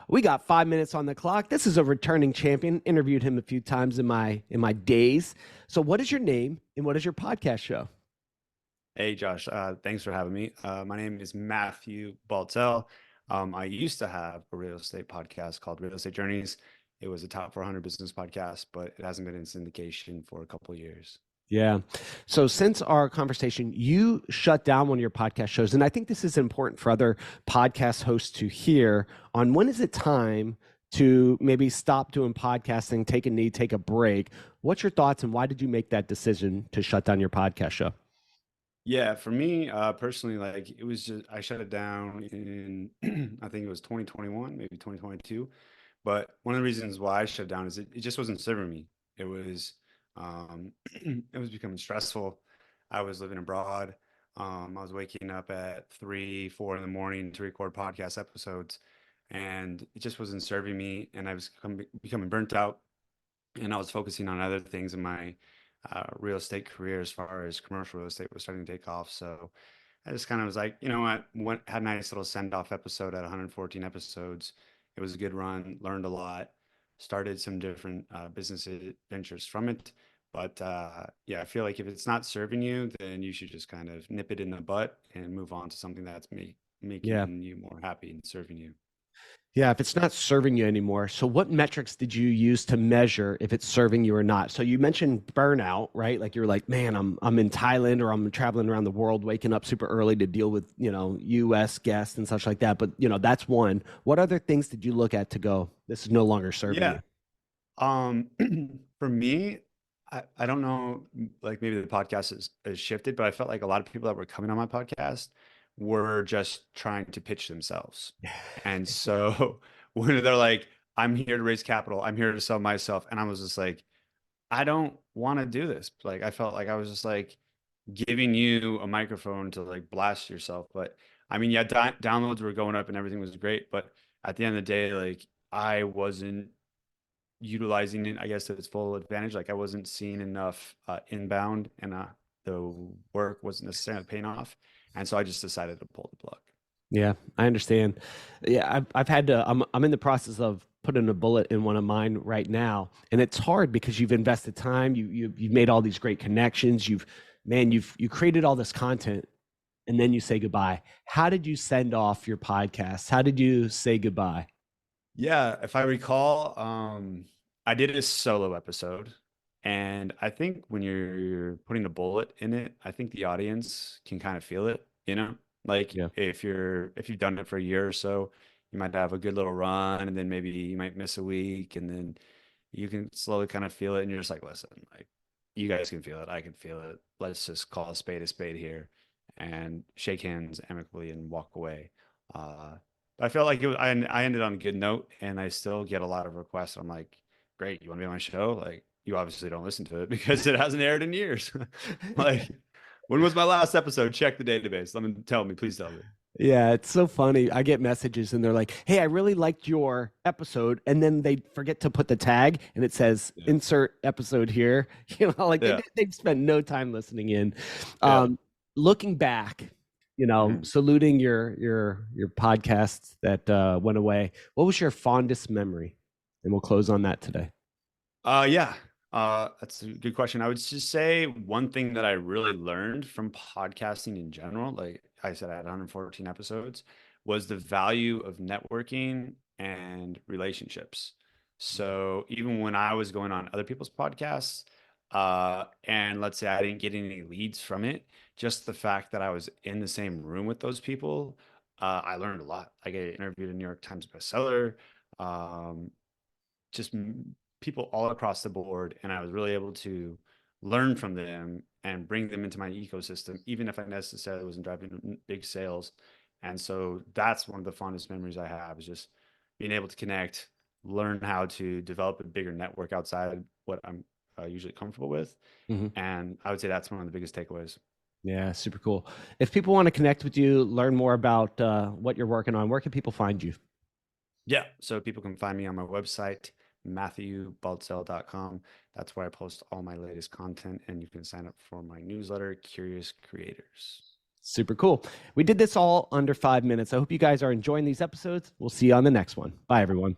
We got 5 minutes on the clock. This is a returning champion. Interviewed him a few times in my days. So, what is your name and what is your podcast show? Hey Josh, thanks for having me. My name is Matthew Baltzell. I used to have a real estate podcast called Real Estate Journeys. It was a top 400 business podcast, but it hasn't been in syndication for a couple of years. Yeah. So since our conversation, you shut down one of your podcast shows, and I think this is important for other podcast hosts to hear on when is it time to maybe stop doing podcasting, take a knee, take a break. What's your thoughts and why did you make that decision to shut down your podcast show? Yeah, for me personally, like it was just I shut it down in I think it was 2021, maybe 2022. But one of the reasons why I shut it down is it just wasn't serving me. It was it was becoming stressful. I was living abroad. I was waking up at 3, 4 in the morning to record podcast episodes, and it just wasn't serving me. And I was becoming burnt out, and I was focusing on other things in my real estate career as far as commercial real estate was starting to take off. So I just kind of was like, you know what, had a nice little send off episode at 114 episodes. It was a good run, learned a lot, started some different business ventures from it. But yeah, I feel like if it's not serving you, then you should just kind of nip it in the butt and move on to something that's Yeah. making you more happy and serving you. Yeah, if it's not serving you anymore. So what metrics did you use to measure if it's serving you or not? So you mentioned burnout, right? Like you're like, man, I'm in Thailand or I'm traveling around the world, waking up super early to deal with, US guests and such like that. But that's one. What other things did you look at to go, this is no longer serving you? Yeah. Um, for me, I don't know, like maybe the podcast has shifted, but I felt like a lot of people that were coming on my podcast were just trying to pitch themselves. And so when they're like, I'm here to raise capital, I'm here to sell myself. And I was just like, I don't want to do this. Like, I felt like I was just like giving you a microphone to like blast yourself. But I mean, yeah, downloads were going up and everything was great. But at the end of the day, like, I wasn't utilizing it, I guess, to its full advantage. Like I wasn't seeing enough inbound, and the work wasn't necessarily paying off, and so I just decided to pull the plug. Yeah, I understand. Yeah, I've had to. I'm in the process of putting a bullet in one of mine right now, and it's hard because you've invested time. You've made all these great connections. You created all this content, and then you say goodbye. How did you send off your podcast? How did you say goodbye? Yeah, if I recall, I did a solo episode, and I think when you're putting a bullet in it, I think the audience can kind of feel it, you know? Like Yeah. if you've done it for a year or so, you might have a good little run, and then maybe you might miss a week, and then you can slowly kind of feel it, and you're just like, listen, like you guys can feel it, I can feel it. Let's just call a spade here and shake hands amicably and walk away. I felt like I ended on a good note, and I still get a lot of requests. I'm like, great, you want to be on my show? Like, you obviously don't listen to it because it hasn't aired in years. Like, when was my last episode? Check the database. Tell me, please tell me. Yeah, it's so funny. I get messages and they're like, "Hey, I really liked your episode," and then they forget to put the tag, and it says Yeah. "insert episode here." Like Yeah. they've spent no time listening in. Yeah. Um, Looking back, Mhm. saluting your podcast that went away. What was your fondest memory? And we'll close on that today. Yeah. That's a good question. I would just say one thing that I really learned from podcasting in general, like I said, I had 114 episodes, was the value of networking and relationships. So even when I was going on other people's podcasts, and let's say I didn't get any leads from it, just the fact that I was in the same room with those people, I learned a lot. I get interviewed a New York Times bestseller. Um, just people all across the board, and I was really able to learn from them and bring them into my ecosystem, even if I necessarily wasn't driving big sales. And so that's one of the fondest memories I have, is just being able to connect, learn how to develop a bigger network outside what I'm usually comfortable with. Mhm. And I would say that's one of the biggest takeaways. Yeah, super cool. If people want to connect with you, learn more about what you're working on, where can people find you? Yeah. So people can find me on my website, MatthewBaltzell.com. That's where I post all my latest content, and you can sign up for my newsletter, Curious Creators. Super cool. We did this all under 5 minutes. I hope you guys are enjoying these episodes. We'll see you on the next one. Bye, everyone.